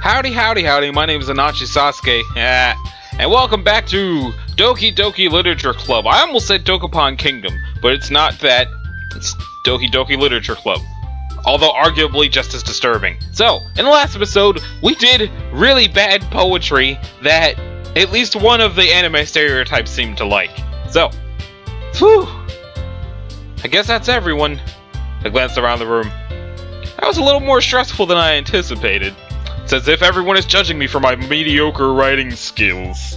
Howdy, howdy, howdy, my name is Anachi Sasuke, and welcome back to Doki Doki Literature Club. I almost said Dokapon Kingdom, but it's not that, it's Doki Doki Literature Club. Although arguably just as disturbing. So, in the last episode, we did really bad poetry that at least one of the anime stereotypes seemed to like. So, whew, I guess that's everyone. I glanced around the room. That was a little more stressful than I anticipated. It's as if everyone is judging me for my mediocre writing skills.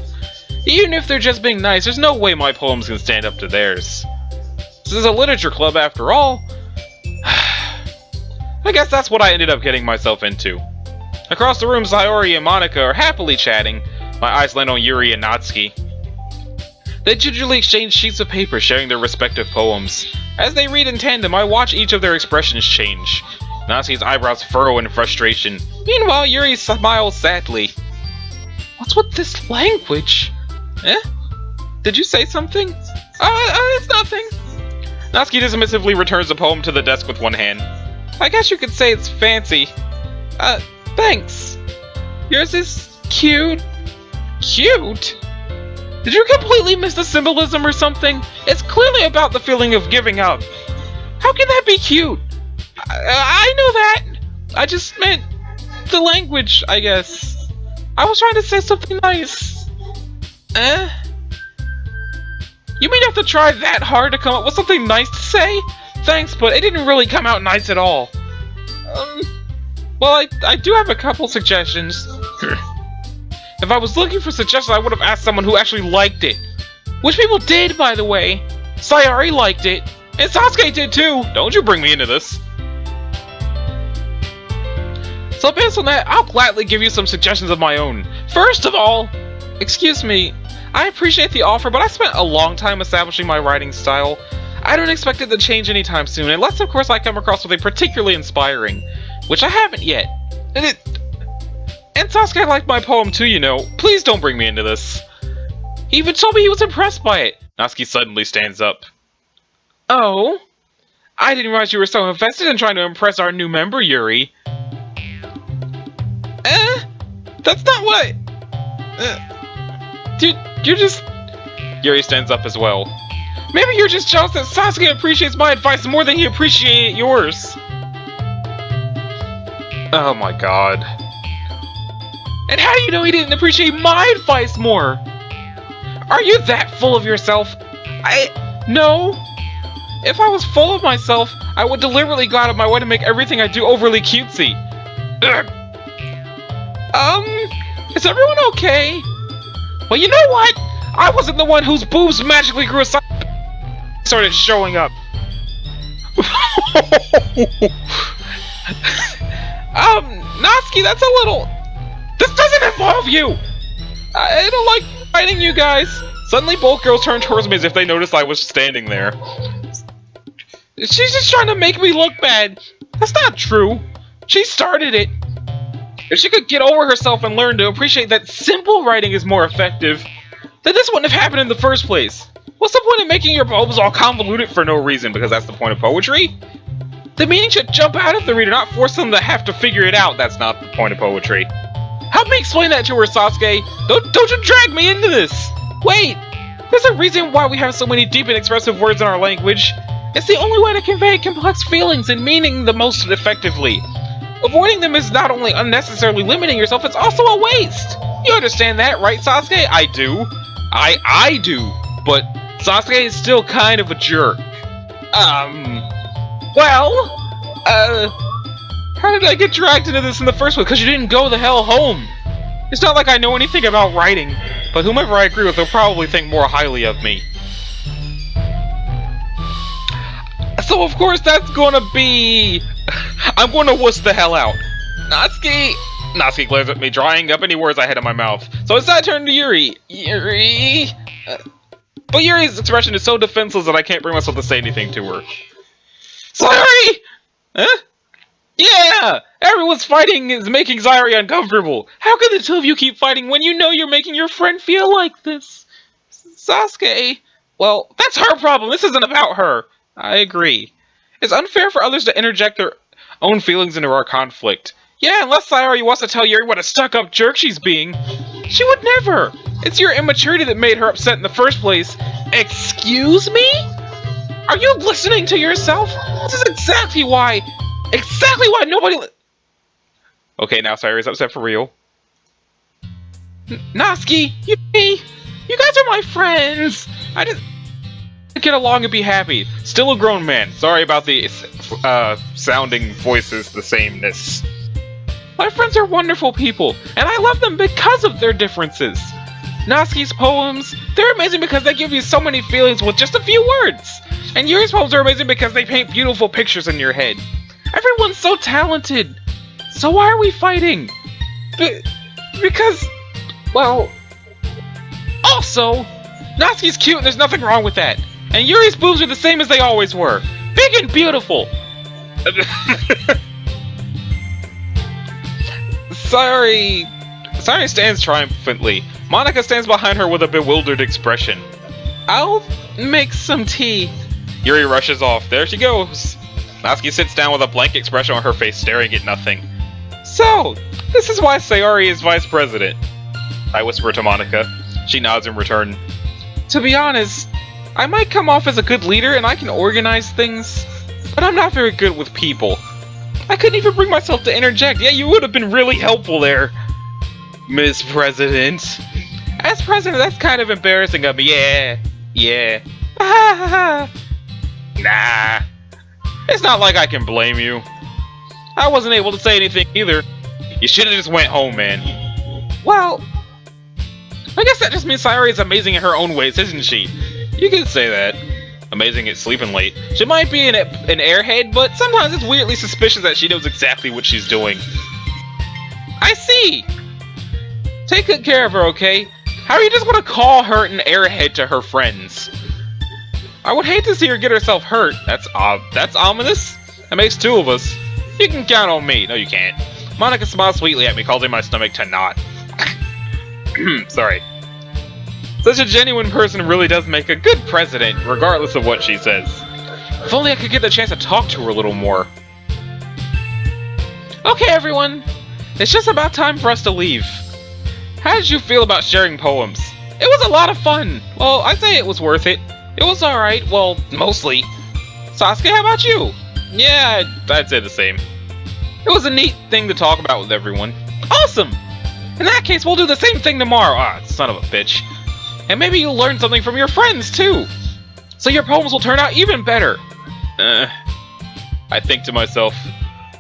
Even if they're just being nice, there's no way my poems can stand up to theirs. This is a literature club after all. I guess that's what I ended up getting myself into. Across the room, Sayori and Monika are happily chatting. My eyes land on Yuri and Natsuki. They gingerly exchange sheets of paper, sharing their respective poems. As they read in tandem, I watch each of their expressions change. Natsuki's eyebrows furrow in frustration. Meanwhile, Yuri smiles sadly. What's with this language? Eh? Did you say something? It's nothing. Natsuki dismissively returns the poem to the desk with one hand. I guess you could say it's fancy. Thanks. Yours is cute. Cute? Did you completely miss the symbolism or something? It's clearly about the feeling of giving up. How can that be cute? I know that. I just meant the language, I guess. I was trying to say something nice. You may have to try that hard to come up with something nice to say? Thanks, but it didn't really come out nice at all. Well, I do have a couple suggestions. If I was looking for suggestions, I would have asked someone who actually liked it. Which people did, by the way. Sayori liked it. And Sasuke did too. Don't you bring me into this. So based on that, I'll gladly give you some suggestions of my own. First of all, excuse me, I appreciate the offer, but I spent a long time establishing my writing style. I don't expect it to change anytime soon, unless of course I come across with a particularly inspiring, which I haven't yet. And Sasuke liked my poem too, you know. Please don't bring me into this. He even told me he was impressed by it. Natsuki suddenly stands up. Oh? I didn't realize you were so invested in trying to impress our new member, Yuri. That's not what Dude, you're just... Yuri stands up as well. Maybe you're just jealous that Sasuke appreciates my advice more than he appreciated yours. Oh my god. And how do you know he didn't appreciate my advice more? Are you that full of yourself? No. If I was full of myself, I would deliberately go out of my way to make everything I do overly cutesy. Ugh. Is everyone okay? Well, you know what? I wasn't the one whose boobs magically grew aside started showing up. Natsuki, that's a little... This doesn't involve you! I don't like fighting you guys. Suddenly both girls turned towards me as if they noticed I was standing there. She's just trying to make me look bad. That's not true. She started it. If she could get over herself and learn to appreciate that simple writing is more effective, then this wouldn't have happened in the first place. What's the point of making your poems all convoluted for no reason, because that's the point of poetry? The meaning should jump out of the reader, not force them to have to figure it out. That's not the point of poetry. Help me explain that to her, Sasuke. Don't you drag me into this. Wait, there's a reason why we have so many deep and expressive words in our language. It's the only way to convey complex feelings and meaning the most effectively. Avoiding them is not only unnecessarily limiting yourself, it's also a waste. You understand that, right, Sasuke? I do. I do. But Sasuke is still kind of a jerk. How did I get dragged into this in the first place? Because you didn't go the hell home. It's not like I know anything about writing, but whomever I agree with will probably think more highly of me. So of course that's gonna be... I'm gonna wuss the hell out. Natsuki glares at me, drying up any words I had in my mouth. So it's that turn to Yuri. Yuri... But Yuri's expression is so defenseless that I can't bring myself to say anything to her. Sorry! Huh? Yeah! Everyone's fighting is making Sayori uncomfortable. How can the two of you keep fighting when you know you're making your friend feel like this? Sasuke... Well, that's her problem. This isn't about her. I agree. It's unfair for others to interject their own feelings into our conflict. Yeah, unless Sayori wants to tell Yuri what a stuck-up jerk she's being. She would never! It's your immaturity that made her upset in the first place. Excuse me? Are you listening to yourself? This is exactly why nobody... Okay, now Sayori's upset for real. Natsuki, you guys are my friends! I just... get along and be happy. Still a grown man. Sorry about the sounding voices, the sameness. My friends are wonderful people, and I love them because of their differences. Natsuki's poems, they're amazing because they give you so many feelings with just a few words. And Yuri's poems are amazing because they paint beautiful pictures in your head. Everyone's so talented. So why are we fighting? Because, well... Also, Natsuki's cute and there's nothing wrong with that. And Yuri's boobs are the same as they always were. Big and beautiful. Sayori stands triumphantly. Monika stands behind her with a bewildered expression. I'll make some tea. Yuri rushes off. There she goes. Natsuki sits down with a blank expression on her face, staring at nothing. So, this is why Sayori is vice president. I whisper to Monika. She nods in return. To be honest, I might come off as a good leader and I can organize things, but I'm not very good with people. I couldn't even bring myself to interject. Yeah, you would have been really helpful there, Miss President. As president, that's kind of embarrassing of me. Yeah. Nah. It's not like I can blame you. I wasn't able to say anything either. You should have just went home, man. Well, I guess that just means Sayori is amazing in her own ways, isn't she? You can say that. Amazing at sleeping late. She might be an airhead, but sometimes it's weirdly suspicious that she knows exactly what she's doing. I see! Take good care of her, okay? How are you just gonna call her an airhead to her friends? I would hate to see her get herself hurt. That's ominous. That makes two of us. You can count on me. No, you can't. Monika smiles sweetly at me, causing my stomach to knot. Sorry. Such a genuine person really does make a good president, regardless of what she says. If only I could get the chance to talk to her a little more. Okay, everyone. It's just about time for us to leave. How did you feel about sharing poems? It was a lot of fun. Well, I'd say it was worth it. It was alright. Well, mostly. Sasuke, how about you? Yeah, I'd say the same. It was a neat thing to talk about with everyone. Awesome! In that case, we'll do the same thing tomorrow. Ah, son of a bitch. And maybe you'll learn something from your friends, too. So your poems will turn out even better. I think to myself,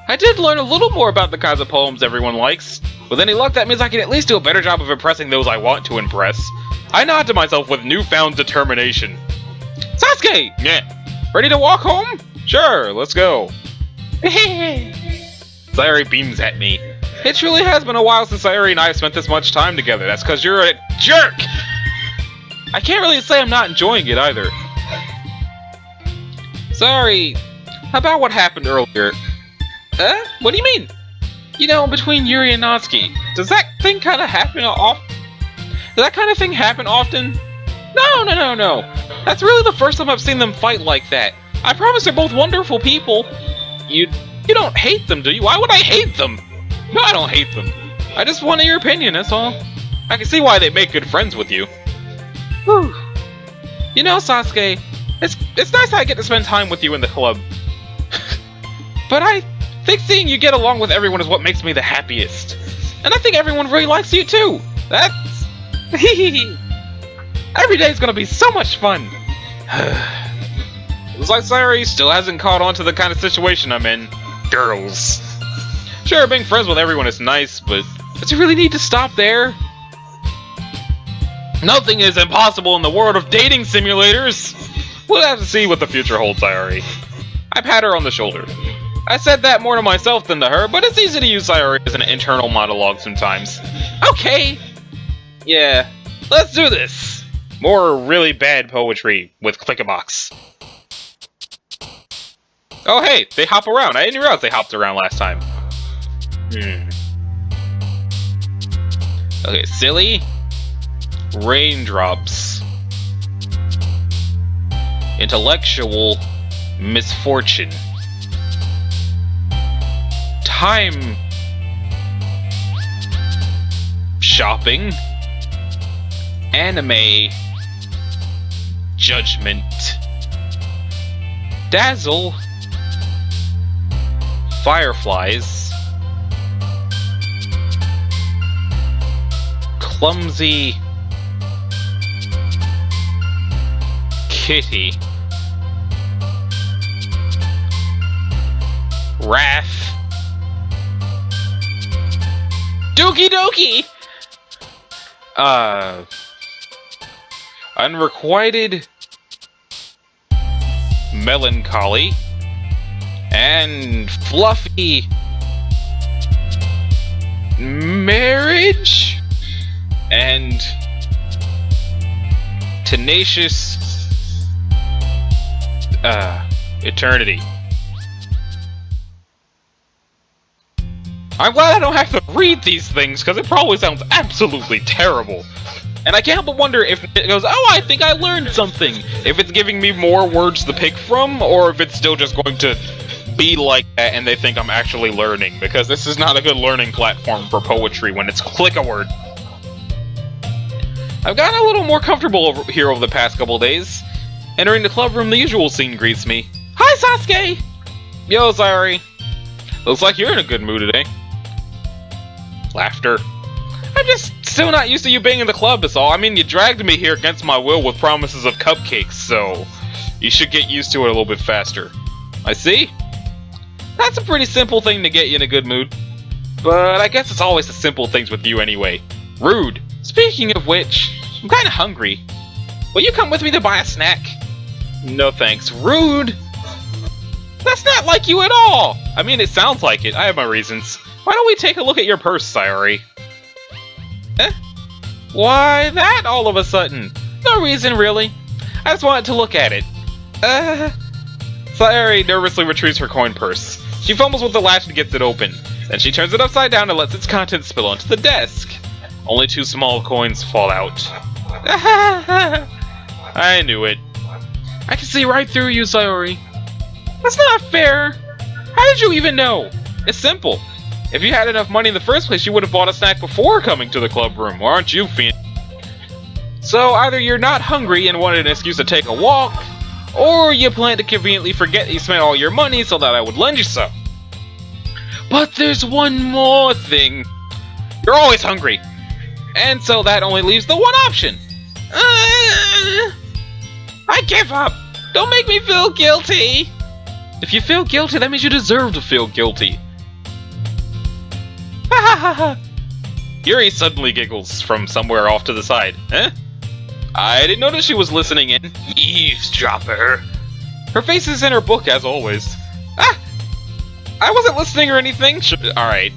I did learn a little more about the kinds of poems everyone likes. With any luck, that means I can at least do a better job of impressing those I want to impress. I nod to myself with newfound determination. Sasuke! Yeah. Ready to walk home? Sure, let's go. Sayori beams at me. It truly has been a while since Sayori and I have spent this much time together. That's because you're a jerk! I can't really say I'm not enjoying it either. Sorry, about what happened earlier. What do you mean? You know, between Yuri and Natsuki. Does that thing kind of happen often? Does that kind of thing happen often? No. That's really the first time I've seen them fight like that. I promise they're both wonderful people. You don't hate them, do you? Why would I hate them? No, I don't hate them. I just wanted your opinion, that's all. I can see why they make good friends with you. Whew. You know, Sasuke, it's nice I get to spend time with you in the club. But I think seeing you get along with everyone is what makes me the happiest. And I think everyone really likes you too. That's... Every day's gonna be so much fun. Looks like Sayori still hasn't caught on to the kind of situation I'm in. Girls. Sure, being friends with everyone is nice, but does it really need to stop there? Nothing is impossible in the world of dating simulators. We'll have to see what the future holds, Sayori. I pat her on the shoulder. I said that more to myself than to her, but it's easy to use Sayori as an internal monologue sometimes. Okay! Yeah, let's do this! More really bad poetry with Click-a-Box. Oh hey, they hop around. I didn't realize they hopped around last time. Okay, silly. Raindrops. Intellectual misfortune. Time shopping, anime, judgment, dazzle, fireflies, clumsy, kitty, wrath, Doki Doki! Unrequited melancholy and fluffy marriage and tenacious eternity. I'm glad I don't have to read these things, because it probably sounds absolutely terrible. And I can't help but wonder if it goes, oh, I think I learned something. If it's giving me more words to pick from, or if it's still just going to be like that and they think I'm actually learning. Because this is not a good learning platform for poetry when it's click a word. I've gotten a little more comfortable here over the past couple days. Entering the club room, the usual scene greets me. Hi, Sasuke! Yo, Sayori. Looks like you're in a good mood today. Laughter. I'm just still not used to you being in the club, is all. I mean, you dragged me here against my will with promises of cupcakes, so you should get used to it a little bit faster. I see. That's a pretty simple thing to get you in a good mood. But I guess it's always the simple things with you anyway. Rude. Speaking of which, I'm kinda hungry. Will you come with me to buy a snack? No thanks. Rude! That's not like you at all! I mean, it sounds like it. I have my reasons. Why don't we take a look at your purse, Sayori? Eh? Why that all of a sudden? No reason, really. I just wanted to look at it. Sayori nervously retrieves her coin purse. She fumbles with the latch and gets it open. Then she turns it upside down and lets its contents spill onto the desk. Only 2 small coins fall out. I knew it. I can see right through you, Sayori. That's not fair. How did you even know? It's simple. If you had enough money in the first place, you would have bought a snack before coming to the club room, aren't you, Fiend? So either you're not hungry and wanted an excuse to take a walk, or you plan to conveniently forget that you spent all your money so that I would lend you some. But there's one more thing. You're always hungry. And so that only leaves the one option. I give up. Don't make me feel guilty. If you feel guilty, that means you deserve to feel guilty. Ha ha ha ha! Yuri suddenly giggles from somewhere off to the side. Huh? I didn't notice she was listening in. Eavesdropper. Her face is in her book, as always. Ah! I wasn't listening or anything. Alright.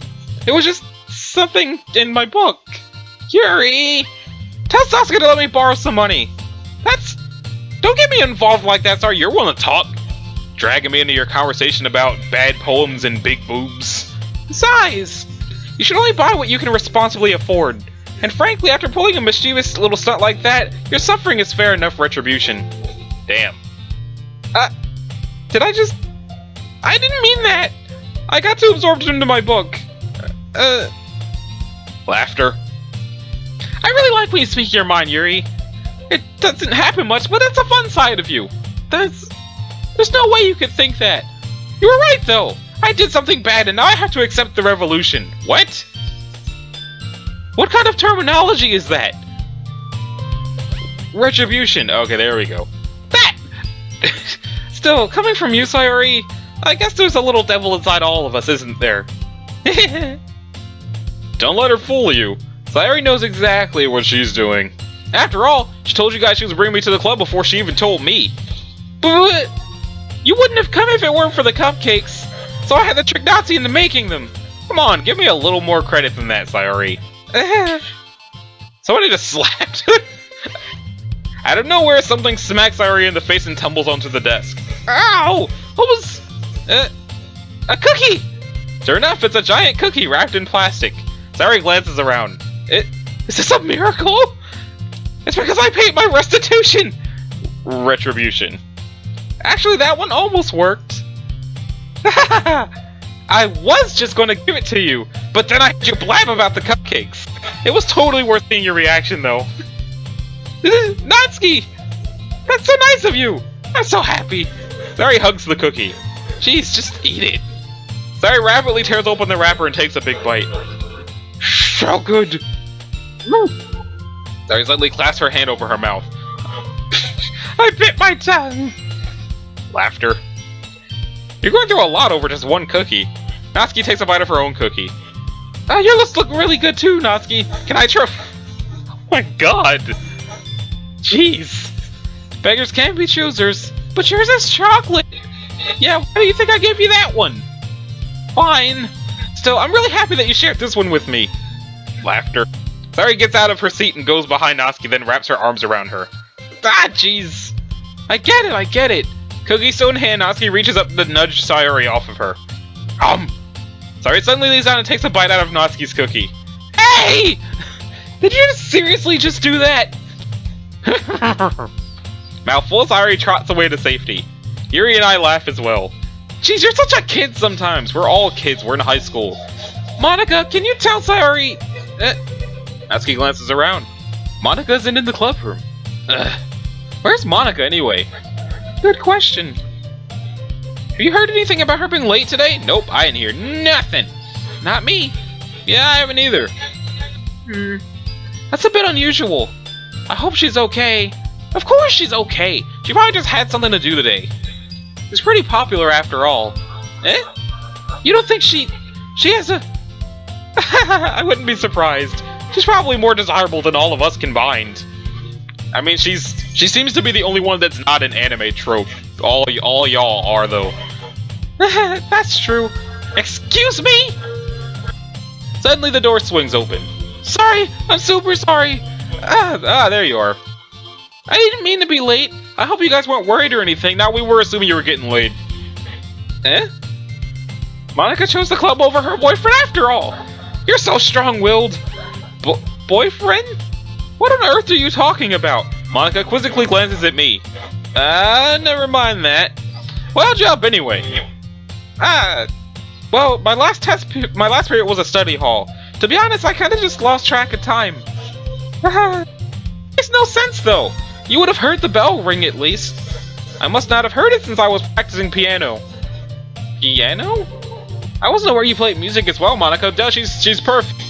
It was just something in my book. Yuri! Tell Sasuke to let me borrow some money. Don't get me involved like that, sorry. You're willing to talk. Dragging me into your conversation about bad poems and big boobs. Besides, you should only buy what you can responsibly afford. And frankly, after pulling a mischievous little stunt like that, your suffering is fair enough retribution. Damn. Did I just... I didn't mean that! I got too absorbed into my book. Laughter. I really like when you speak your mind, Yuri. It doesn't happen much, but it's a fun side of you. There's no way you could think that. You were right, though. I did something bad, and now I have to accept the revolution. What? What kind of terminology is that? Retribution. Okay, there we go. That! Still, coming from you, Sayori, I guess there's a little devil inside all of us, isn't there? Don't let her fool you. Sayori knows exactly what she's doing. After all, she told you guys she was bringing me to the club before she even told me. But you wouldn't have come if it weren't for the cupcakes, so I had to trick Nazi into making them. Come on, give me a little more credit than that, Sayori. Somebody just slapped her. Out of nowhere, something smacks Sayori in the face and tumbles onto the desk. Ow! What was... a cookie! Sure enough, it's a giant cookie wrapped in plastic. Sayori glances around. Is this a miracle? It's because I paid my restitution! Retribution. Actually, that one almost worked. I I was just going to give it to you, but then I heard you blab about the cupcakes. It was totally worth seeing your reaction, though. Natsuki! That's so nice of you! I'm so happy. Sayori hugs the cookie. Jeez, just eat it. Sayori rapidly tears open the wrapper and takes a big bite. So good. Sayori suddenly clasps her hand over her mouth. I bit my tongue. Laughter. You're going through a lot over just one cookie. Natsuki takes a bite of her own cookie. Your lips look really good too, Natsuki. Can I try? Oh my god. Jeez. Beggars can't be choosers, but yours is chocolate. Yeah, why do you think I gave you that one? Fine. Still, I'm really happy that you shared this one with me. Laughter. Sayori gets out of her seat and goes behind Natsuki, then wraps her arms around her. Ah, jeez. I get it. Cookie still in hand, Natsuki reaches up to nudge Sayori off of her. Sayori suddenly leans down and takes a bite out of Natsuki's cookie. Hey! Did you seriously just do that? Mouthful, Sayori trots away to safety. Yuri and I laugh as well. Jeez, you're such a kid sometimes. We're all kids. We're in high school. Monika, can you tell Sayori... Natsuki glances around. Monika isn't in the club room. Where's Monika anyway? Good question. Have you heard anything about her being late today? Nope, I didn't hear nothing. Not me. Yeah, I haven't either. That's a bit unusual. I hope she's okay. Of course she's okay. She probably just had something to do today. She's pretty popular after all. You don't think she has a... I wouldn't be surprised. She's probably more desirable than all of us combined. I mean, she seems to be the only one that's not an anime trope. All y'all are, though. That's true. Excuse me? Suddenly the door swings open. Sorry, I'm super sorry. There you are. I didn't mean to be late. I hope you guys weren't worried or anything. Now we were assuming you were getting laid. Monika chose the club over her boyfriend after all. You're so strong-willed. Boyfriend? What on earth are you talking about? Monika quizzically glances at me. Never mind that. Well, job anyway. Well, my last period was a study hall. To be honest, I kinda just lost track of time. Makes no sense though. You would have heard the bell ring at least. I must not have heard it since I was practicing piano. Piano? I wasn't aware you played music as well, Monika. Duh, she's perfect.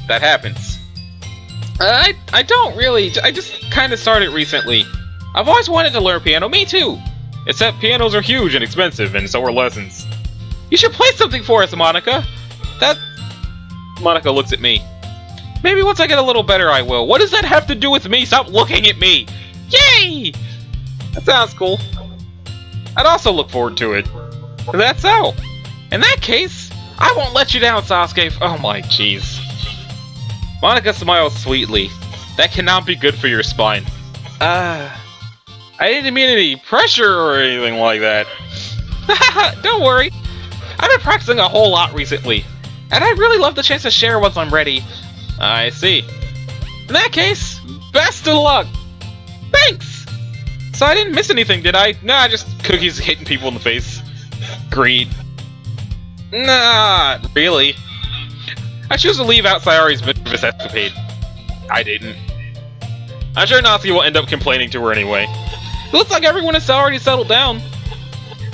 That happens. I don't really. I just kind of started recently. I've always wanted to learn piano. Me too. Except pianos are huge and expensive, and so are lessons. You should play something for us, Monika. Monika looks at me. Maybe once I get a little better, I will. What does that have to do with me? Stop looking at me! Yay! That sounds cool. I'd also look forward to it. That's so. In that case, I won't let you down, Sasuke. Oh my jeez. Monika smiles sweetly. That cannot be good for your spine. I didn't mean any pressure or anything like that. Don't worry. I've been practicing a whole lot recently, and I'd really love the chance to share once I'm ready. I see. In that case, best of luck. Thanks! So I didn't miss anything, did I? Nah, just cookies hitting people in the face. Greed. Nah, really. I choose to leave out Sayori's mischievous escapade. I didn't. I'm sure Natsuki will end up complaining to her anyway. It looks like everyone has already settled down.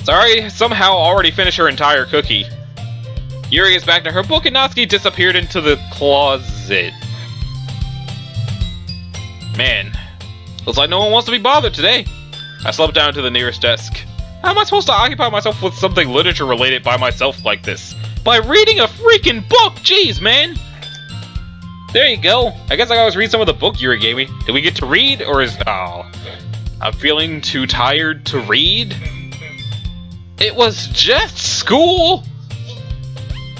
Sayori somehow already finished her entire cookie. Yuri gets back to her book and Natsuki disappeared into the closet. Man, looks like no one wants to be bothered today. I slumped down to the nearest desk. How am I supposed to occupy myself with something literature related by myself like this? By reading a freaking book! Jeez, man! There you go. I guess I always read some of the book Yuri gave me. Did we get to read, or is... Oh. I'm feeling too tired to read? It was just school!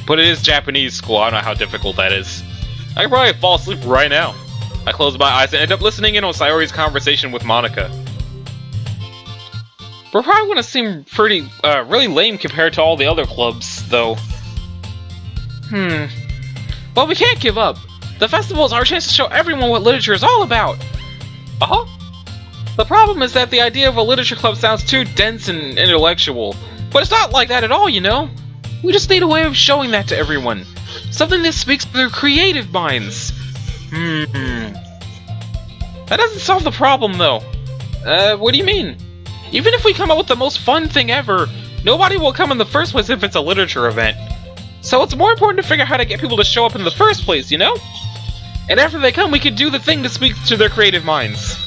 But it is Japanese school. I don't know how difficult that is. I could probably fall asleep right now. I closed my eyes and ended up listening in on Sayori's conversation with Monika. We're probably gonna seem pretty, really lame compared to all the other clubs, though. But we can't give up. The festival is our chance to show everyone what literature is all about. The problem is that the idea of a literature club sounds too dense and intellectual. But it's not like that at all, you know? We just need a way of showing that to everyone. Something that speaks to their creative minds. That doesn't solve the problem, though. What do you mean? Even if we come up with the most fun thing ever, nobody will come in the first place if it's a literature event. So it's more important to figure out how to get people to show up in the first place, you know? And after they come, we can do the thing that speaks to their creative minds.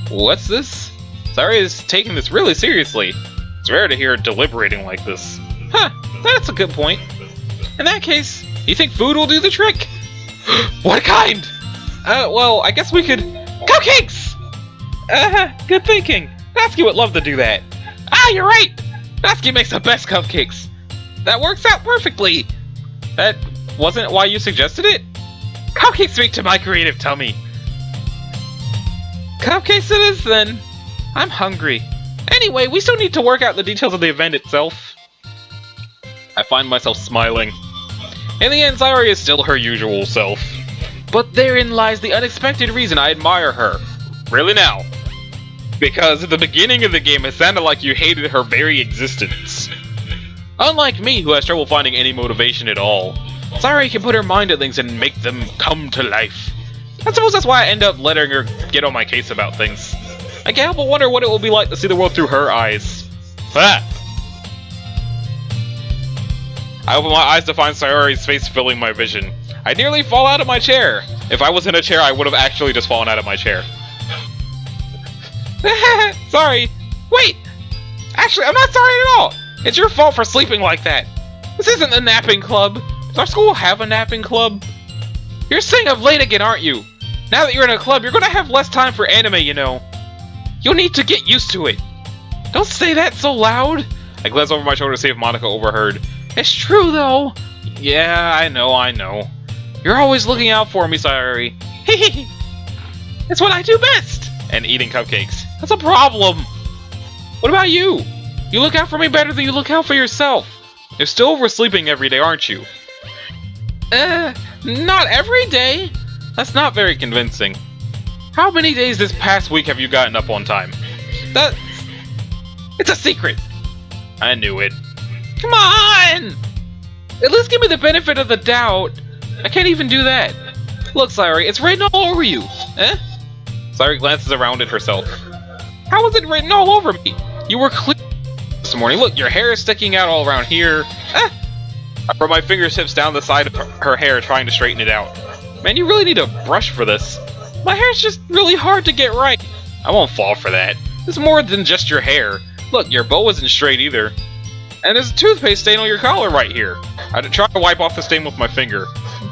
What's this? Sayori is taking this really seriously. It's rare to hear her deliberating like this. Huh, that's a good point. In that case, you think food will do the trick? What kind? Well, I guess we could... Cupcakes! Good thinking. Natsuki would love to do that. Ah, you're right! Natsuki makes the best cupcakes. That works out perfectly. That wasn't why you suggested it? Cupcakes speak to my creative tummy. Cupcakes it is, then. I'm hungry. Anyway, we still need to work out the details of the event itself. I find myself smiling. In the end, Sayori is still her usual self. But therein lies the unexpected reason I admire her. Really now? Because at the beginning of the game, it sounded like you hated her very existence. Unlike me, who has trouble finding any motivation at all, Sayori can put her mind to things and make them come to life. I suppose that's why I end up letting her get on my case about things. I can't help but wonder what it will be like to see the world through her eyes. Ah! I open my eyes to find Sayori's face filling my vision. I nearly fall out of my chair. If I was in a chair, I would have actually just fallen out of my chair. Sorry. Wait! Actually, I'm not sorry at all! It's your fault for sleeping like that. This isn't a napping club. Does our school have a napping club? You're staying up late again, aren't you? Now that you're in a club, you're gonna have less time for anime, you know. You'll need to get used to it. Don't say that so loud. I glance over my shoulder to see if Monica overheard. It's true, though. Yeah, I know. You're always looking out for me, Sayori. Hehe. It's what I do best. And eating cupcakes. That's a problem. What about you? You look out for me better than you look out for yourself. You're still oversleeping every day, aren't you? Not every day. That's not very convincing. How many days this past week have you gotten up on time? It's a secret. I knew it. Come on! At least give me the benefit of the doubt. I can't even do that. Look, Sayori, it's written all over you. Sayori glances around at herself. How is it written all over me? You were clear this morning. Look, your hair is sticking out all around here. I run my fingertips down the side of her hair, trying to straighten it out. Man, you really need a brush for this. My hair's just really hard to get right. I won't fall for that. It's more than just your hair. Look, your bow isn't straight either. And there's a toothpaste stain on your collar right here. I try to wipe off the stain with my finger.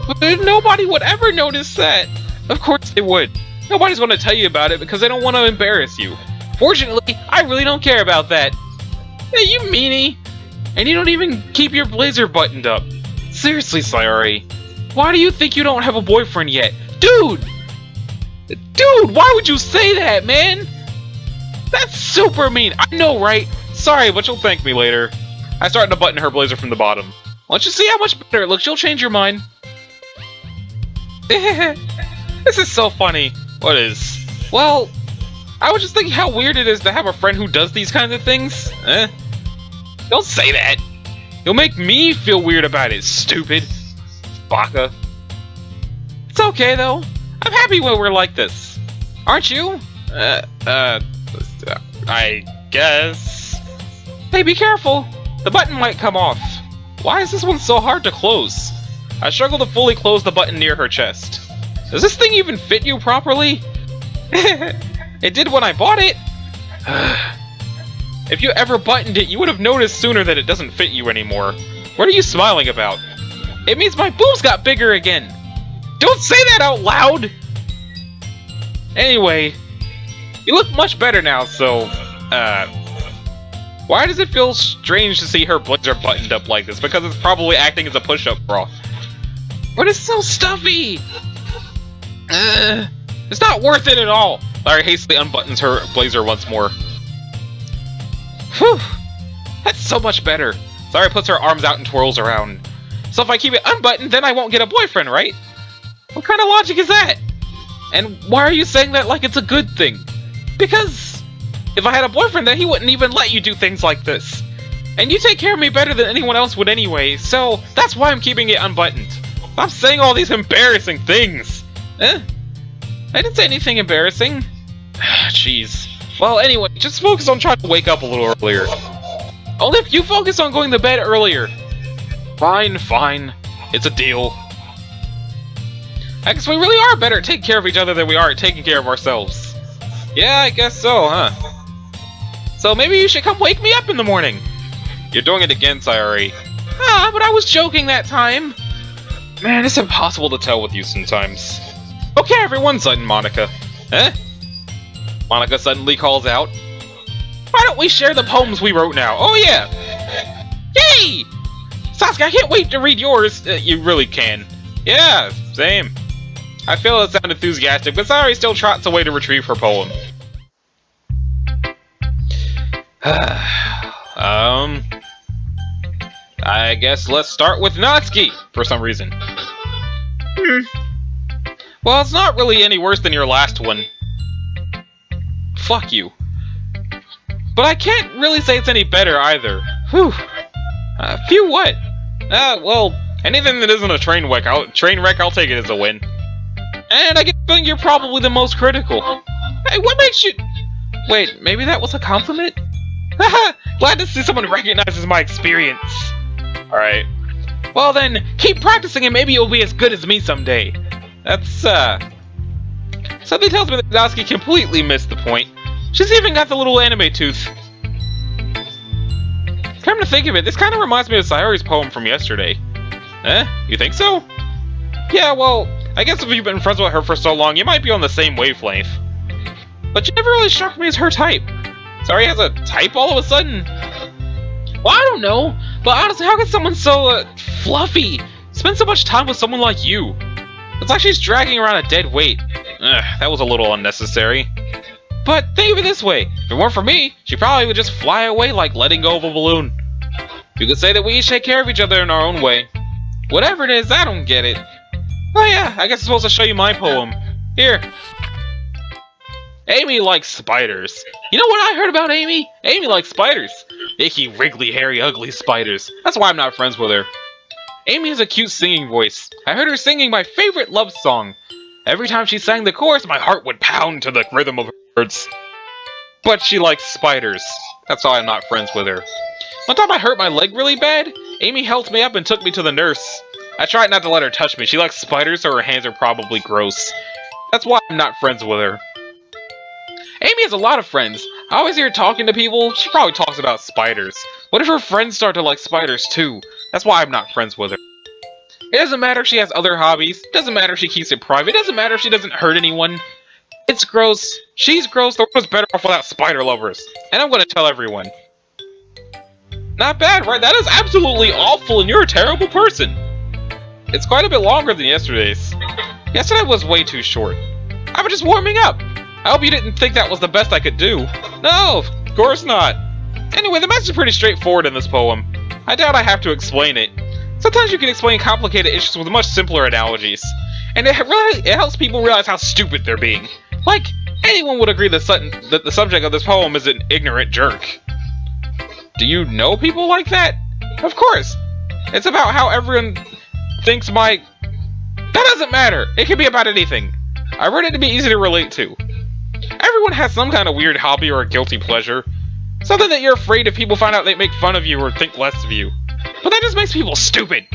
But nobody would ever notice that. Of course they would. Nobody's going to tell you about it because they don't want to embarrass you. Fortunately, I really don't care about that. Hey, you meanie. And you don't even keep your blazer buttoned up. Seriously, Sayori. Why do you think you don't have a boyfriend yet? Dude! Dude, why would you say that, man? That's super mean. I know, right? Sorry, but you'll thank me later. I start to button her blazer from the bottom. Once you see how much better it looks, you'll change your mind. This is so funny. What is? Well, I was just thinking how weird it is to have a friend who does these kinds of things. Don't say that. You'll make me feel weird about it, stupid. Baka. It's okay, though. I'm happy when we're like this. Aren't you? I guess. Hey, be careful. The button might come off. Why is this one so hard to close? I struggle to fully close the button near her chest. Does this thing even fit you properly? It did when I bought it. If you ever buttoned it, you would have noticed sooner that it doesn't fit you anymore. What are you smiling about? It means my boobs got bigger again. Don't say that out loud! Anyway, you look much better now, so, why does it feel strange to see her blazer buttoned up like this? Because it's probably acting as a push-up bra. But it's so stuffy! It's not worth it at all! Larry hastily unbuttons her blazer once more. Whew! That's so much better. Larry puts her arms out and twirls around. So if I keep it unbuttoned, then I won't get a boyfriend, right? What kind of logic is that? And why are you saying that like it's a good thing? Because if I had a boyfriend, then he wouldn't even let you do things like this. And you take care of me better than anyone else would anyway, so that's why I'm keeping it unbuttoned. Stop saying all these embarrassing things! I didn't say anything embarrassing. Jeez. Well, anyway, just focus on trying to wake up a little earlier. Only if you focus on going to bed earlier. Fine, fine. It's a deal. I guess we really are better at taking care of each other than we are at taking care of ourselves. Yeah, I guess so, huh? So maybe you should come wake me up in the morning. You're doing it again, Sayori. Ah, but I was joking that time. Man, it's impossible to tell with you sometimes. Okay, everyone, sudden Monica. Eh? Monica suddenly calls out. Why don't we share the poems we wrote now? Oh yeah! Yay! Sasuke, I can't wait to read yours. You really can. Yeah, same. I feel it sound enthusiastic, but Sayori still trots away to retrieve her poem. I guess let's start with Natsuki, for some reason. Well, it's not really any worse than your last one. Fuck you. But I can't really say it's any better either. Whew. Phew what? Well, anything that isn't a train wreck, I'll take it as a win. And I get the feeling you're probably the most critical. Hey, what makes you... Wait, maybe that was a compliment? Haha, glad to see someone recognizes my experience. Alright. Well then, keep practicing and maybe you'll be as good as me someday. That's, something tells me that Natsuki completely missed the point. She's even got the little anime tooth. Come to think of it, this kind of reminds me of Sayori's poem from yesterday. You think so? Yeah, well, I guess if you've been friends with her for so long, you might be on the same wavelength. But she never really struck me as her type. Sayori has a type all of a sudden? Well, I don't know, but honestly, how could someone so, fluffy spend so much time with someone like you? It's like she's dragging around a dead weight. Ugh, that was a little unnecessary. But think of it this way, if it weren't for me, she probably would just fly away like letting go of a balloon. You could say that we each take care of each other in our own way. Whatever it is, I don't get it. Oh yeah, I guess I'm supposed to show you my poem. Here. Amy likes spiders. You know what I heard about Amy? Amy likes spiders. Icky, wriggly, hairy, ugly spiders. That's why I'm not friends with her. Amy has a cute singing voice. I heard her singing my favorite love song. Every time she sang the chorus, my heart would pound to the rhythm of her words. But she likes spiders. That's why I'm not friends with her. One time I hurt my leg really bad. Amy helped me up and took me to the nurse. I tried not to let her touch me. She likes spiders, so her hands are probably gross. That's why I'm not friends with her. Amy has a lot of friends. I always hear her talking to people. She probably talks about spiders. What if her friends start to like spiders too? That's why I'm not friends with her. It doesn't matter if she has other hobbies. It doesn't matter if she keeps it private. It doesn't matter if she doesn't hurt anyone. It's gross. She's gross. The world's better off without spider lovers. And I'm gonna tell everyone. Not bad, right? That is absolutely awful and you're a terrible person. It's quite a bit longer than yesterday's. Yesterday was way too short. I was just warming up. I hope you didn't think that was the best I could do. No, of course not. Anyway, the message is pretty straightforward in this poem. I doubt I have to explain it. Sometimes you can explain complicated issues with much simpler analogies. And it helps people realize how stupid they're being. Like, anyone would agree that the subject of this poem is an ignorant jerk. Do you know people like that? Of course. It's about how everyone thinks my... That doesn't matter. It can be about anything. I wrote it to be easy to relate to. Everyone has some kind of weird hobby or a guilty pleasure. Something that you're afraid if people find out they make fun of you or think less of you. But that just makes people stupid.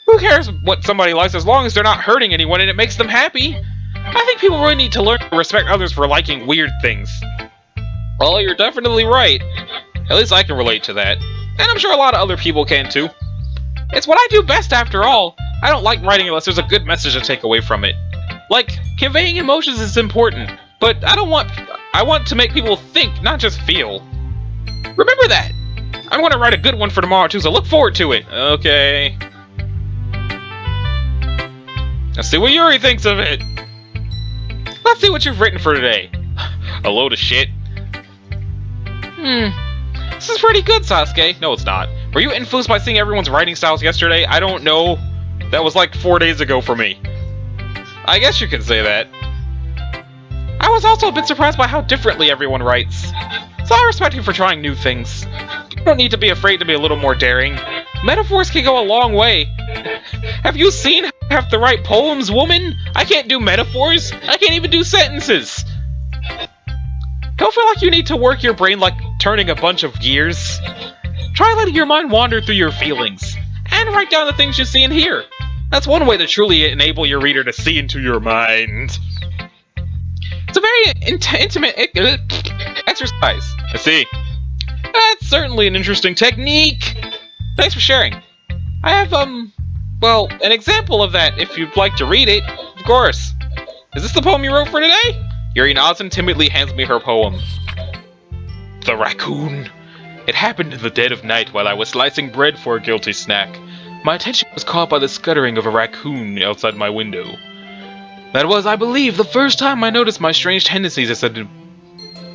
Who cares what somebody likes as long as they're not hurting anyone and it makes them happy? I think people really need to learn to respect others for liking weird things. Well, you're definitely right. At least I can relate to that. And I'm sure a lot of other people can too. It's what I do best after all. I don't like writing unless there's a good message to take away from it. Like, conveying emotions is important, but I want to make people think, not just feel. Remember that! I'm going to write a good one for tomorrow too, so look forward to it. Okay. Let's see what Yuri thinks of it. Let's see what you've written for today. A load of shit. This is pretty good, Sasuke. No, it's not. Were you influenced by seeing everyone's writing styles yesterday? I don't know. That was like 4 days ago for me. I guess you could say that. I was also a bit surprised by how differently everyone writes. So I respect you for trying new things. You don't need to be afraid to be a little more daring. Metaphors can go a long way. Have you seen how I have to write poems, woman? I can't do metaphors. I can't even do sentences. Don't feel like you need to work your brain like turning a bunch of gears. Try letting your mind wander through your feelings, and write down the things you see and hear. That's one way to truly enable your reader to see into your mind. It's a very intimate exercise. I see. That's certainly an interesting technique. Thanks for sharing. I have, well, an example of that if you'd like to read it. Of course. Is this the poem you wrote for today? Yuri nods and timidly hands me her poem. The Raccoon. It happened in the dead of night while I was slicing bread for a guilty snack. My attention was caught by the scuttering of a raccoon outside my window. That was, I believe, the first time I noticed my strange tendencies as an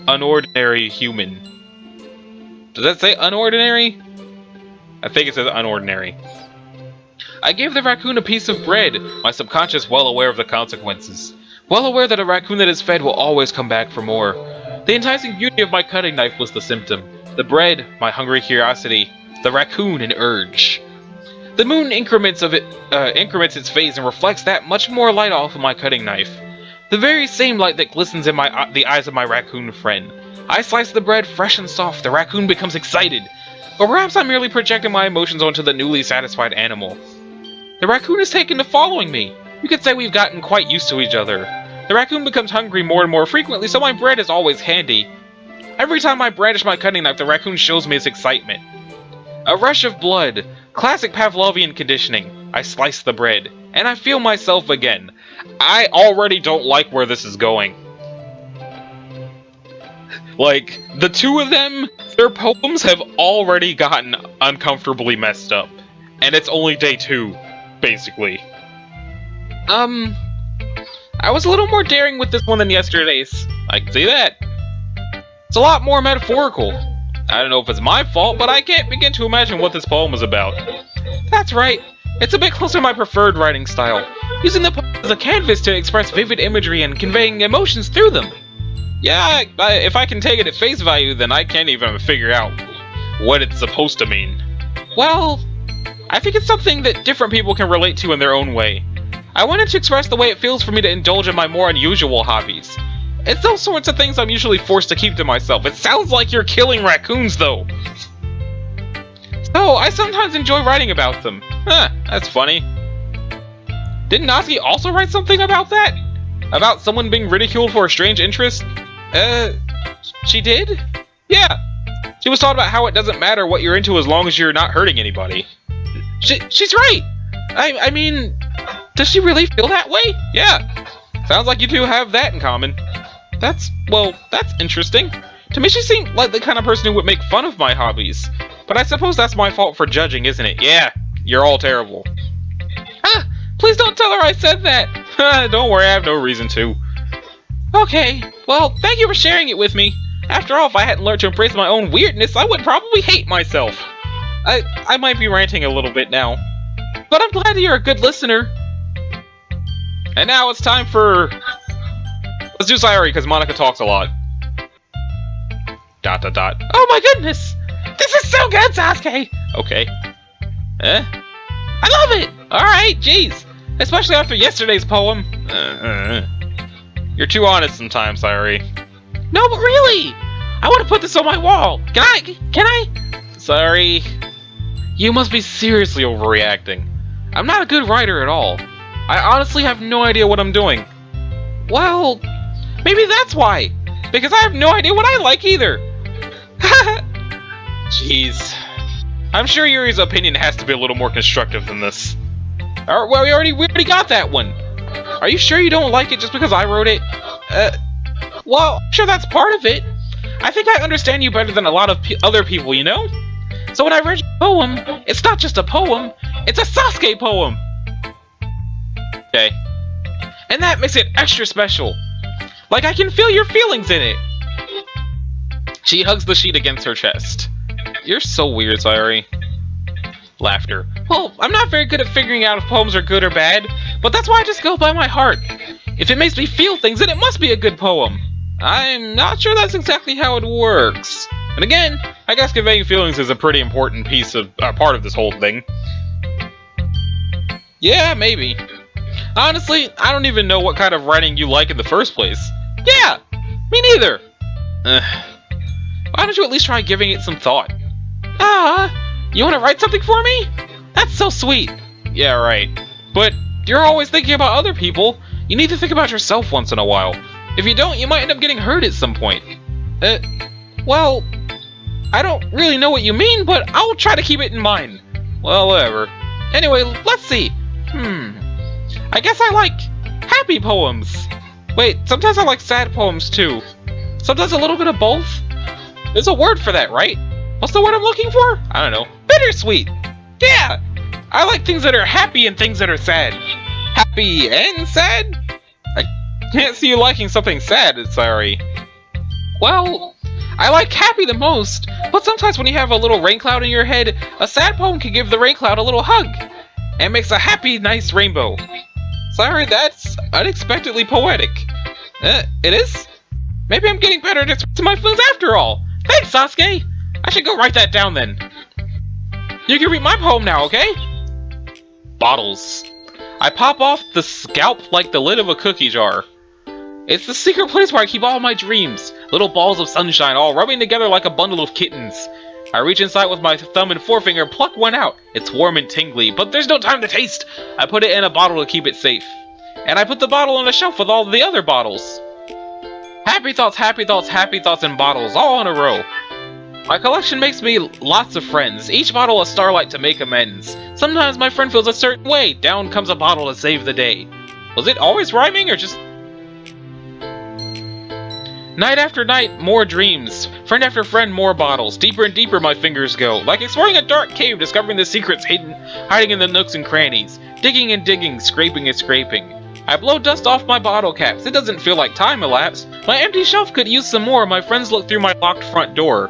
unordinary human. Does that say unordinary? I think it says unordinary. I gave the raccoon a piece of bread, my subconscious well aware of the consequences. Well aware that a raccoon that is fed will always come back for more. The enticing beauty of my cutting knife was the symptom. The bread, my hungry curiosity. The raccoon, an urge. The moon increments its phase and reflects that much more light off of my cutting knife. The very same light that glistens in the eyes of my raccoon friend. I slice the bread fresh and soft. The raccoon becomes excited. Or perhaps I'm merely projecting my emotions onto the newly satisfied animal. The raccoon is taken to following me. You could say we've gotten quite used to each other. The raccoon becomes hungry more and more frequently, so my bread is always handy. Every time I brandish my cutting knife, the raccoon shows me its excitement. A rush of blood. Classic Pavlovian conditioning. I slice the bread, and I feel myself again. I already don't like where this is going. Like, the two of them, their poems have already gotten uncomfortably messed up. And it's only day 2, basically. I was a little more daring with this one than yesterday's. I can see that. It's a lot more metaphorical. I don't know if it's my fault, but I can't begin to imagine what this poem was about. That's right. It's a bit closer to my preferred writing style, using the poem as a canvas to express vivid imagery and conveying emotions through them. Yeah, if I can take it at face value, then I can't even figure out what it's supposed to mean. Well, I think it's something that different people can relate to in their own way. I wanted to express the way it feels for me to indulge in my more unusual hobbies. It's those sorts of things I'm usually forced to keep to myself. It sounds like you're killing raccoons, though. So, I sometimes enjoy writing about them. Huh, that's funny. Didn't Natsuki also write something about that? About someone being ridiculed for a strange interest? She did? Yeah. She was talking about how it doesn't matter what you're into as long as you're not hurting anybody. She's right! I mean, does she really feel that way? Yeah. Sounds like you two have that in common. That's interesting. To me, she seemed like the kind of person who would make fun of my hobbies. But I suppose that's my fault for judging, isn't it? Yeah, you're all terrible. Ah, please don't tell her I said that. Don't worry, I have no reason to. Okay, well, thank you for sharing it with me. After all, if I hadn't learned to embrace my own weirdness, I would probably hate myself. I might be ranting a little bit now. But I'm glad that you're a good listener. And now it's time for... Let's do Sayori, because Monica talks a lot. ... Oh my goodness! This is so good, Sasuke! Okay. I love it! Alright, jeez. Especially after yesterday's poem. You're too honest sometimes, Sayori. No, but really! I want to put this on my wall! Can I? Sorry. You must be seriously overreacting. I'm not a good writer at all. I honestly have no idea what I'm doing. Well, maybe that's why. Because I have no idea what I like either. Jeez. I'm sure Yuri's opinion has to be a little more constructive than this. Well, we already got that one. Are you sure you don't like it just because I wrote it? Well, I'm sure that's part of it. I think I understand you better than a lot of other people, you know? So when I read your poem, it's not just a poem, it's a Sasuke poem! Okay. And that makes it extra special. Like I can feel your feelings in it. She hugs the sheet against her chest. You're so weird, Sayori. Laughter. Well, I'm not very good at figuring out if poems are good or bad, but that's why I just go by my heart. If it makes me feel things, then it must be a good poem. I'm not sure that's exactly how it works. And again, I guess conveying feelings is a pretty important piece of part of this whole thing. Yeah, maybe. Honestly, I don't even know what kind of writing you like in the first place. Yeah, me neither. Why don't you at least try giving it some thought? You want to write something for me? That's so sweet. Yeah, right. But you're always thinking about other people. You need to think about yourself once in a while. If you don't, you might end up getting hurt at some point. Well, I don't really know what you mean, but I'll try to keep it in mind. Well, whatever. Anyway, let's see. I guess I like happy poems. Wait, sometimes I like sad poems too. Sometimes a little bit of both. There's a word for that, right? What's the word I'm looking for? I don't know. Bittersweet. Yeah! I like things that are happy and things that are sad. Happy and sad? I can't see you liking something sad, sorry. Well, I like happy the most, but sometimes when you have a little rain cloud in your head, a sad poem can give the rain cloud a little hug, and makes a happy, nice rainbow. Sorry, that's unexpectedly poetic. It is? Maybe I'm getting better at expressing my feelings after all. Thanks, Sasuke! I should go write that down then. You can read my poem now, okay? Bottles. I pop off the scalp like the lid of a cookie jar. It's the secret place where I keep all my dreams. Little balls of sunshine all rubbing together like a bundle of kittens. I reach inside with my thumb and forefinger, pluck one out. It's warm and tingly, but there's no time to taste. I put it in a bottle to keep it safe. And I put the bottle on a shelf with all the other bottles. Happy thoughts, happy thoughts, happy thoughts in bottles, all in a row. My collection makes me lots of friends, each bottle a starlight to make amends. Sometimes my friend feels a certain way, down comes a bottle to save the day. Was it always rhyming, or just... Night after night, more dreams. Friend after friend, more bottles. Deeper and deeper my fingers go, like exploring a dark cave, discovering the secrets hiding in the nooks and crannies. Digging and digging, scraping and scraping. I blow dust off my bottle caps, it doesn't feel like time elapsed. My empty shelf could use some more, my friends look through my locked front door.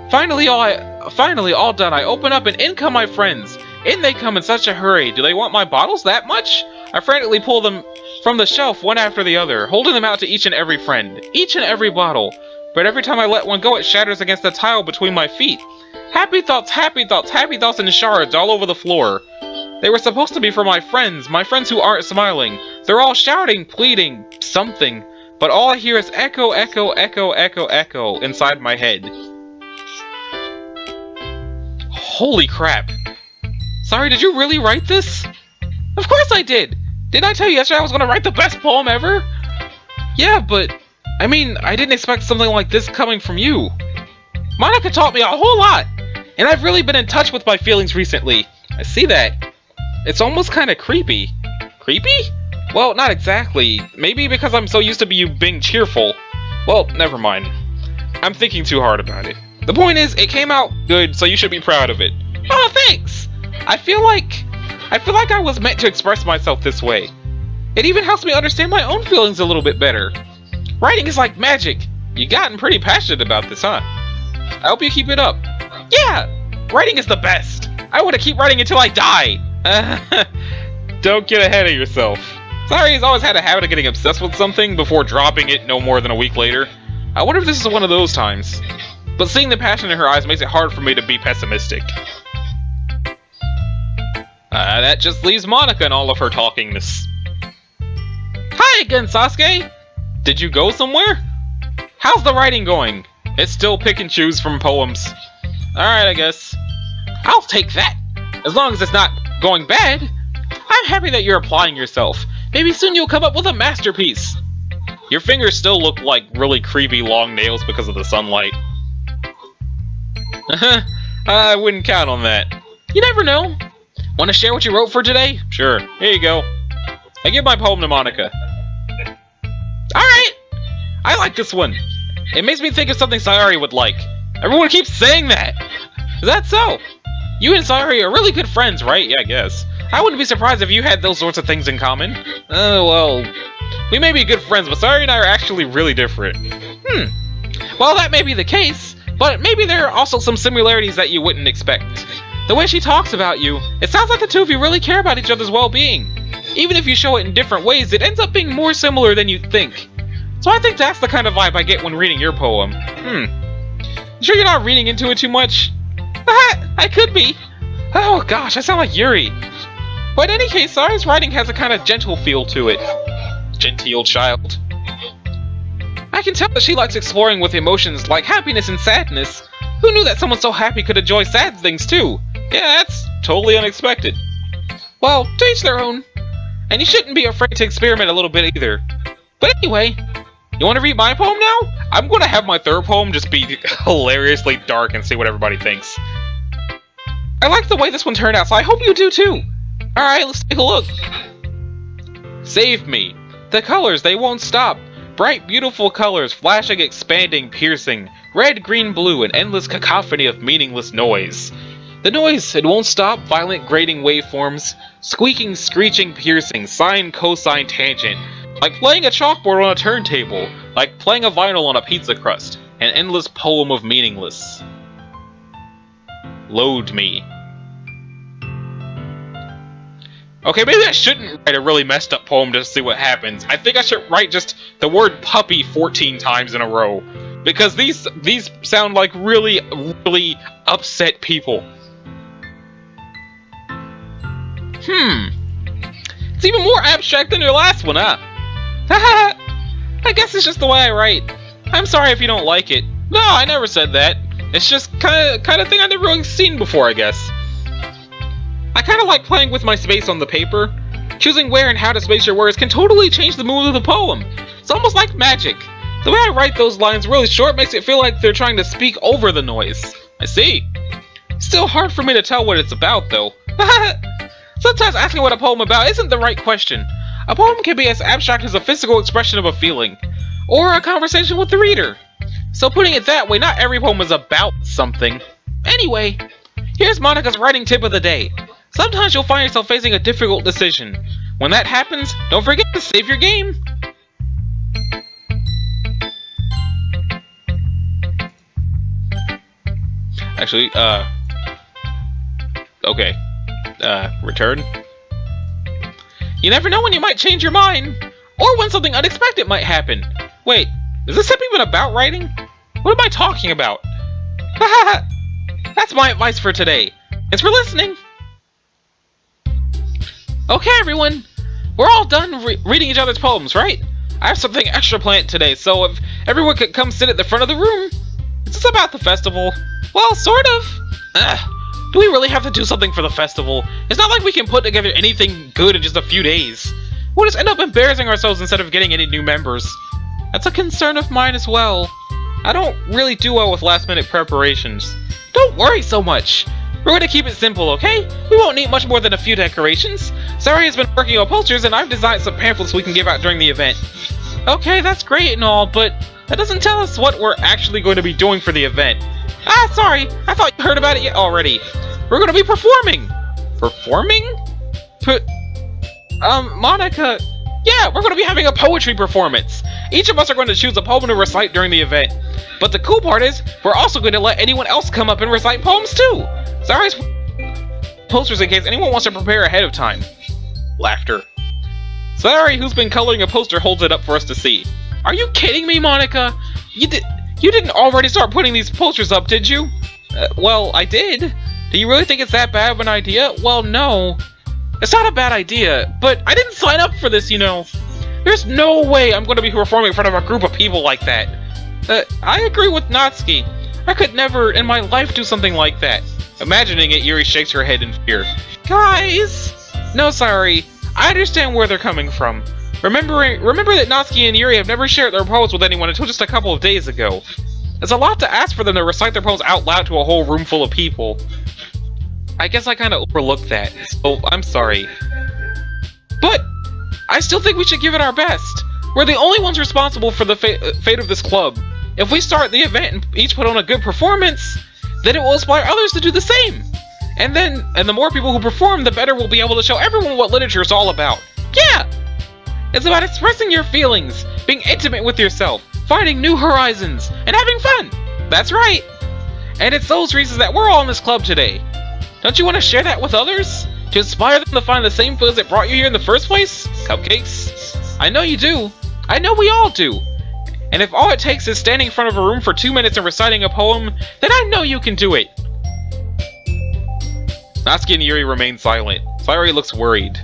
Finally, all done, I open up and in come my friends. In they come in such a hurry. Do they want my bottles that much? I frantically pull them from the shelf one after the other, holding them out to each and every friend. Each and every bottle. But every time I let one go, it shatters against the tile between my feet. Happy thoughts, happy thoughts, happy thoughts in shards all over the floor. They were supposed to be for my friends who aren't smiling. They're all shouting, pleading, something. But all I hear is echo, echo, echo, echo, echo inside my head. Holy crap. Sorry, did you really write this? Of course I did! Didn't I tell you yesterday I was gonna write the best poem ever? Yeah, but... I mean, I didn't expect something like this coming from you. Monica taught me a whole lot! And I've really been in touch with my feelings recently. I see that. It's almost kinda creepy. Creepy? Well, not exactly. Maybe because I'm so used to you being cheerful. Well, never mind. I'm thinking too hard about it. The point is, it came out good, so you should be proud of it. Oh, thanks! I feel like I was meant to express myself this way. It even helps me understand my own feelings a little bit better. Writing is like magic. You've gotten pretty passionate about this, huh? I hope you keep it up. Yeah! Writing is the best! I want to keep writing until I die! Don't get ahead of yourself. Sari's always had a habit of getting obsessed with something before dropping it no more than a week later. I wonder if this is one of those times. But seeing the passion in her eyes makes it hard for me to be pessimistic. That just leaves Monica and all of her talkingness. Hi again, Sasuke! Did you go somewhere? How's the writing going? It's still pick and choose from poems. Alright, I guess. I'll take that! As long as it's not going bad. I'm happy that you're applying yourself. Maybe soon you'll come up with a masterpiece. Your fingers still look like really creepy long nails because of the sunlight. I wouldn't count on that. You never know. Want to share what you wrote for today? Sure. Here you go. I give my poem to Monica. Alright! I like this one. It makes me think of something Sayori would like. Everyone keeps saying that! Is that so? You and Sayori are really good friends, right? Yeah, I guess. I wouldn't be surprised if you had those sorts of things in common. Well... We may be good friends, but Sayori and I are actually really different. Well, that may be the case, but maybe there are also some similarities that you wouldn't expect. The way she talks about you, it sounds like the two of you really care about each other's well-being. Even if you show it in different ways, it ends up being more similar than you'd think. So I think that's the kind of vibe I get when reading your poem. Sure you're not reading into it too much? I could be. Oh gosh, I sound like Yuri. But in any case, Sari's writing has a kind of gentle feel to it. Genteel child. I can tell that she likes exploring with emotions like happiness and sadness. Who knew that someone so happy could enjoy sad things too? Yeah, that's totally unexpected. Well, to each their own. And you shouldn't be afraid to experiment a little bit either. But anyway, you want to read my poem now? I'm going to have my third poem just be hilariously dark and see what everybody thinks. I like the way this one turned out, so I hope you do too. Alright, let's take a look. Save me. The colors, they won't stop. Bright, beautiful colors, flashing, expanding, piercing. Red, green, blue, an endless cacophony of meaningless noise. The noise, it won't stop. Violent, grating waveforms. Squeaking, screeching, piercing. Sine, cosine, tangent. Like playing a chalkboard on a turntable. Like playing a vinyl on a pizza crust. An endless poem of meaningless. Load me. Okay, maybe I shouldn't write a really messed up poem just to see what happens. I think I should write just the word puppy 14 times in a row. Because these sound like really, really upset people. It's even more abstract than your last one, huh? I guess it's just the way I write. I'm sorry if you don't like it. No, I never said that. It's just kind of thing I've never really seen before, I guess. I kind of like playing with my space on the paper. Choosing where and how to space your words can totally change the mood of the poem. It's almost like magic. The way I write those lines really short makes it feel like they're trying to speak over the noise. I see. Still hard for me to tell what it's about, though. Sometimes asking what a poem about isn't the right question. A poem can be as abstract as a physical expression of a feeling, or a conversation with the reader. So putting it that way, not every poem is about something. Anyway, here's Monica's writing tip of the day. Sometimes you'll find yourself facing a difficult decision. When that happens, don't forget to save your game. Actually, okay. Return. You never know when you might change your mind, or when something unexpected might happen. Wait, is this tip even about writing? What am I talking about? That's my advice for today. Thanks for listening. Okay, everyone. We're all done reading each other's poems, right? I have something extra planned today, so if everyone could come sit at the front of the room. Is this about the festival? Well, sort of. Do we really have to do something for the festival? It's not like we can put together anything good in just a few days. We'll just end up embarrassing ourselves instead of getting any new members. That's a concern of mine as well. I don't really do well with last-minute preparations. Don't worry so much. We're going to keep it simple, okay? We won't need much more than a few decorations. Sari has been working on posters, and I've designed some pamphlets we can give out during the event. Okay, that's great and all, but that doesn't tell us what we're actually going to be doing for the event. Sorry. I thought you heard about it already. We're going to be performing. Performing? Monica... Yeah, we're going to be having a poetry performance. Each of us are going to choose a poem to recite during the event. But the cool part is, we're also going to let anyone else come up and recite poems too. Sorry, posters in case anyone wants to prepare ahead of time. Laughter. Sorry, who's been coloring a poster holds it up for us to see. Are you kidding me, Monica? You didn't already start putting these posters up, did you? Well, I did. Do you really think it's that bad of an idea? Well, no. It's not a bad idea, but I didn't sign up for this, you know. There's no way I'm going to be performing in front of a group of people like that. I agree with Natsuki. I could never in my life do something like that. Imagining it, Yuri shakes her head in fear. Guys! No, sorry. I understand where they're coming from. Remember that Natsuki and Yuri have never shared their poems with anyone until just a couple of days ago. It's a lot to ask for them to recite their poems out loud to a whole room full of people. I guess I kind of overlooked that, so I'm sorry. But I still think we should give it our best. We're the only ones responsible for the fate of this club. If we start the event and each put on a good performance, then it will inspire others to do the same. And the more people who perform, the better we'll be able to show everyone what literature is all about. Yeah! It's about expressing your feelings, being intimate with yourself, finding new horizons, and having fun. That's right. And it's those reasons that we're all in this club today. Don't you want to share that with others? To inspire them to find the same feelings that brought you here in the first place? Cupcakes? I know you do. I know we all do. And if all it takes is standing in front of a room for 2 minutes and reciting a poem, then I know you can do it. Natsuki and Yuri remain silent. Sayori looks worried.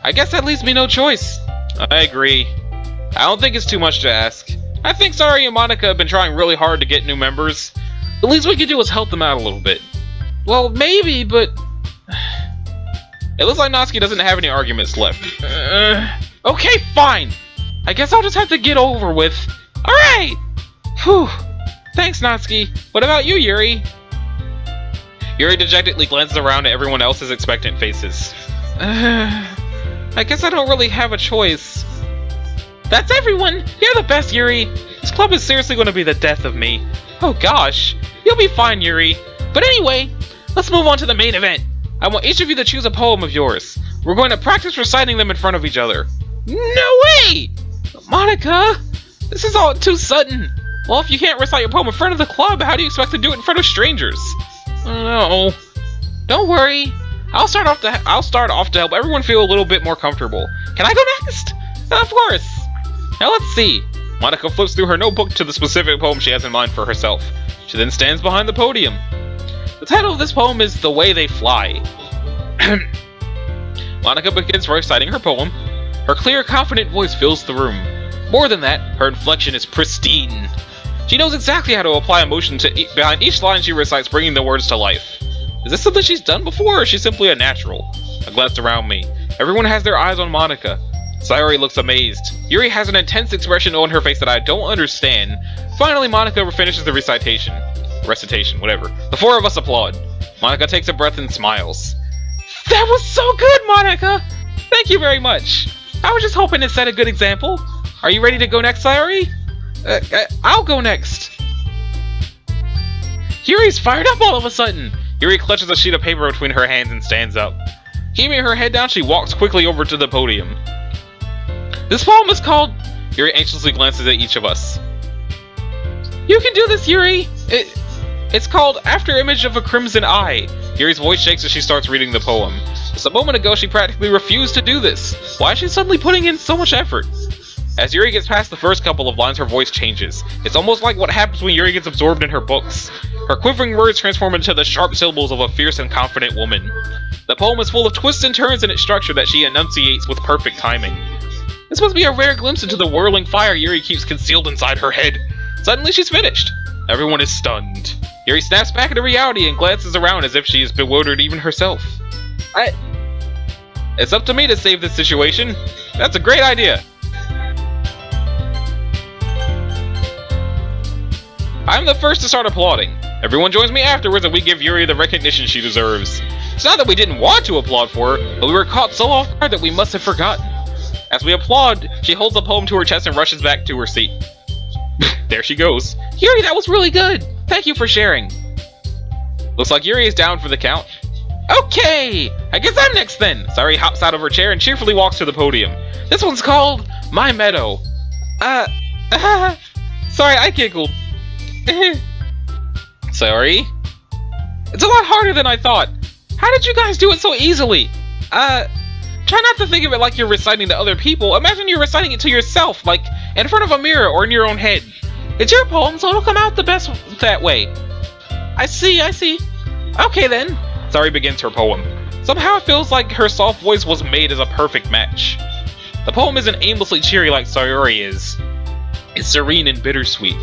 I guess that leaves me no choice. I agree. I don't think it's too much to ask. I think Sayori and Monika have been trying really hard to get new members. The least we can do is help them out a little bit. Well, maybe, but... It looks like Natsuki doesn't have any arguments left. Okay, fine! I guess I'll just have to get over with. Alright! Whew. Thanks, Natsuki. What about you, Yuri? Yuri dejectedly glances around at everyone else's expectant faces. I guess I don't really have a choice. That's everyone! You're the best, Yuri! This club is seriously going to be the death of me. Oh gosh. You'll be fine, Yuri. But anyway, let's move on to the main event. I want each of you to choose a poem of yours. We're going to practice reciting them in front of each other. No way! Monika! This is all too sudden. Well, if you can't recite your poem in front of the club, how do you expect to do it in front of strangers? No. Don't worry. I'll start off to help everyone feel a little bit more comfortable. Can I go next? Of course. Now let's see. Monika flips through her notebook to the specific poem she has in mind for herself. She then stands behind the podium. The title of this poem is The Way They Fly. Monika begins reciting her poem. Her clear, confident voice fills the room. More than that, her inflection is pristine. She knows exactly how to apply emotion behind each line she recites, bringing the words to life. Is this something she's done before, or is she simply a natural? I glanced around me. Everyone has their eyes on Monika. Sayori looks amazed. Yuri has an intense expression on her face that I don't understand. Finally, Monika finishes the recitation, whatever. The four of us applaud. Monika takes a breath and smiles. That was so good, Monika! Thank you very much. I was just hoping to set a good example. Are you ready to go next, Sayori? I'll go next. Yuri's fired up all of a sudden. Yuri clutches a sheet of paper between her hands and stands up. Keeping her head down, she walks quickly over to the podium. This poem is called... Yuri anxiously glances at each of us. You can do this, Yuri! It's called After Image of a Crimson Eye. Yuri's voice shakes as she starts reading the poem. Just a moment ago, she practically refused to do this. Why is she suddenly putting in so much effort? As Yuri gets past the first couple of lines, her voice changes. It's almost like what happens when Yuri gets absorbed in her books. Her quivering words transform into the sharp syllables of a fierce and confident woman. The poem is full of twists and turns in its structure that she enunciates with perfect timing. This must be a rare glimpse into the whirling fire Yuri keeps concealed inside her head. Suddenly she's finished. Everyone is stunned. Yuri snaps back into reality and glances around as if she is bewildered even herself. It's up to me to save this situation. That's a great idea. I'm the first to start applauding. Everyone joins me afterwards and we give Yuri the recognition she deserves. It's not that we didn't want to applaud for her, but we were caught so off guard that we must have forgotten. As we applaud, she holds the poem to her chest and rushes back to her seat. There she goes. Yuri, that was really good. Thank you for sharing. Looks like Yuri is down for the count. Okay, I guess I'm next then. Sayori hops out of her chair and cheerfully walks to the podium. This one's called My Meadow. Sorry, I giggled. Sorry. It's a lot harder than I thought. How did you guys do it so easily? Try not to think of it like you're reciting to other people. Imagine you're reciting it to yourself, like in front of a mirror or in your own head. It's your poem, so it'll come out the best that way. I see. Okay then. Sayori begins her poem. Somehow it feels like her soft voice was made as a perfect match. The poem isn't aimlessly cheery like Sayori is. It's serene and bittersweet.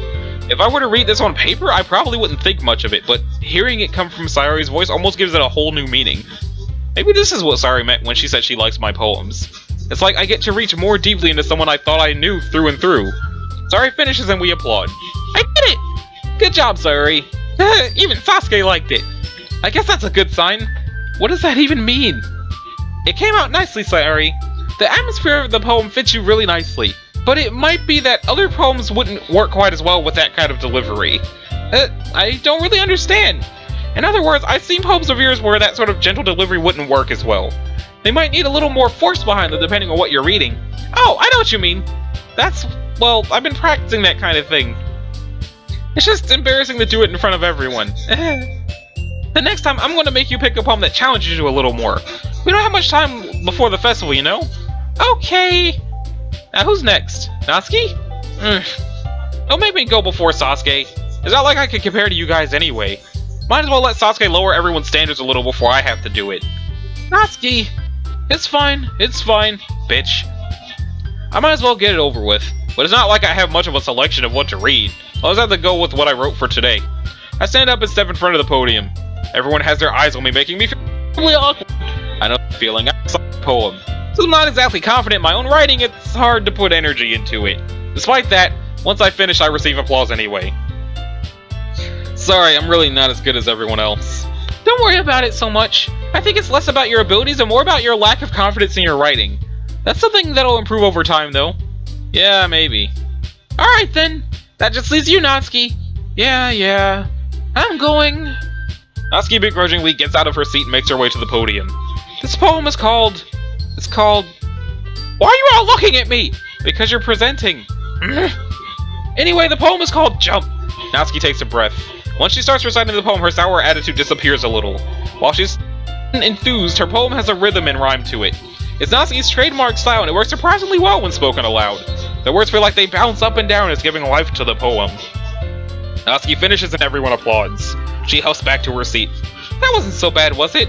If I were to read this on paper, I probably wouldn't think much of it, but hearing it come from Sayori's voice almost gives it a whole new meaning. Maybe this is what Sayori meant when she said she likes my poems. It's like I get to reach more deeply into someone I thought I knew through and through. Sayori finishes and we applaud. I did it! Good job, Sayori. Even Sasuke liked it. I guess that's a good sign. What does that even mean? It came out nicely, Sayori. The atmosphere of the poem fits you really nicely. But it might be that other poems wouldn't work quite as well with that kind of delivery. I don't really understand. In other words, I've seen poems of yours where that sort of gentle delivery wouldn't work as well. They might need a little more force behind them depending on what you're reading. Oh, I know what you mean. Well, I've been practicing that kind of thing. It's just embarrassing to do it in front of everyone. The next time, I'm going to make you pick a poem that challenges you a little more. We don't have much time before the festival, you know? Okay. Now who's next? Natsuki? Don't make me go before Sasuke. It's not like I can compare to you guys anyway. Might as well let Sasuke lower everyone's standards a little before I have to do it. Natsuki! It's fine, bitch. I might as well get it over with. But it's not like I have much of a selection of what to read. I'll just have to go with what I wrote for today. I stand up and step in front of the podium. Everyone has their eyes on me, making me feel really awkward. I know the feeling. I saw the poem. Since I'm not exactly confident in my own writing, it's hard to put energy into it. Despite that, once I finish, I receive applause anyway. Sorry, I'm really not as good as everyone else. Don't worry about it so much. I think it's less about your abilities and more about your lack of confidence in your writing. That's something that'll improve over time, though. Yeah, maybe. Alright then. That just leaves you, Natsuki. Yeah. I'm going. Natsuki begrudgingly gets out of her seat and makes her way to the podium. This poem is called... Why are you all looking at me? Because you're presenting. Anyway, the poem is called Jump. Natsuki takes a breath. Once she starts reciting the poem, her sour attitude disappears a little. While she's enthused, her poem has a rhythm and rhyme to it. It's Natsuki's trademark style, and it works surprisingly well when spoken aloud. The words feel like they bounce up and down as giving life to the poem. Natsuki finishes and everyone applauds. She huffs back to her seat. That wasn't so bad, was it?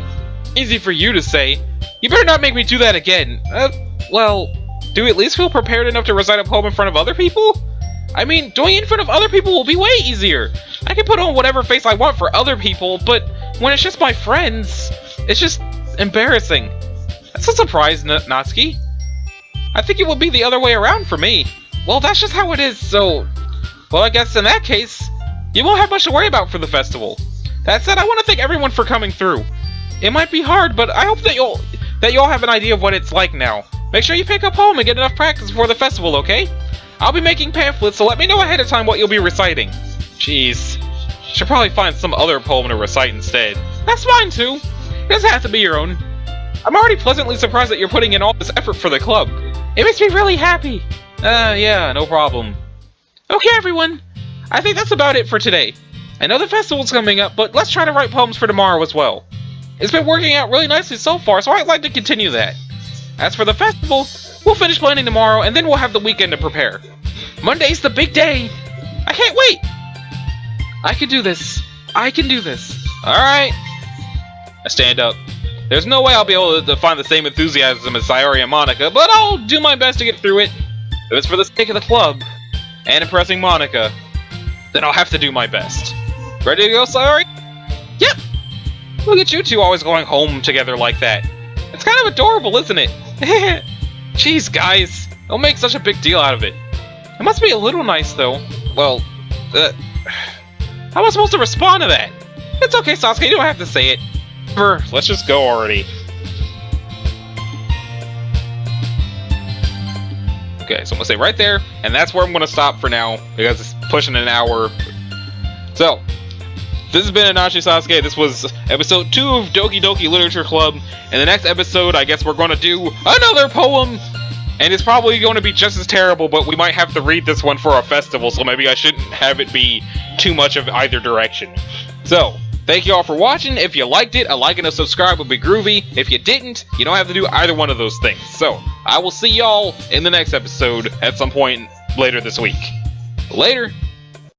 Easy for you to say. You better not make me do that again. Well, do you at least feel prepared enough to recite a poem in front of other people? I mean, doing it in front of other people will be way easier. I can put on whatever face I want for other people, but when it's just my friends, it's just embarrassing. That's a surprise, Natsuki. I think it would be the other way around for me. Well, that's just how it is, so... Well, I guess in that case, you won't have much to worry about for the festival. That said, I want to thank everyone for coming through. It might be hard, but I hope that you'll have an idea of what it's like now. Make sure you pick up home and get enough practice before the festival, okay? I'll be making pamphlets, so let me know ahead of time what you'll be reciting. Jeez. Should probably find some other poem to recite instead. That's fine too. It doesn't have to be your own. I'm already pleasantly surprised that you're putting in all this effort for the club. It makes me really happy. Yeah, no problem. Okay, everyone. I think that's about it for today. I know the festival's coming up, but let's try to write poems for tomorrow as well. It's been working out really nicely so far, so I'd like to continue that. As for the festival, we'll finish planning tomorrow, and then we'll have the weekend to prepare. Monday's the big day! I can't wait! I can do this. Alright. I stand up. There's no way I'll be able to find the same enthusiasm as Sayori and Monica, but I'll do my best to get through it. If it's for the sake of the club, and impressing Monica, then I'll have to do my best. Ready to go, Sayori? Yep! Look at you two always going home together like that. It's kind of adorable, isn't it? Jeez, guys. Don't make such a big deal out of it. It must be a little nice, though. Well, how am I supposed to respond to that? It's okay, Sasuke, you don't have to say it. Let's just go already. Okay, so I'm gonna say right there, and that's where I'm gonna stop for now, because it's pushing an hour. So, this has been Anachi Sasuke. This was episode 2 of Doki Doki Literature Club. In the next episode, I guess we're gonna do another poem! And it's probably going to be just as terrible, but we might have to read this one for a festival, so maybe I shouldn't have it be too much of either direction. So, thank you all for watching. If you liked it, a like and a subscribe would be groovy. If you didn't, you don't have to do either one of those things. So, I will see y'all in the next episode at some point later this week. Later!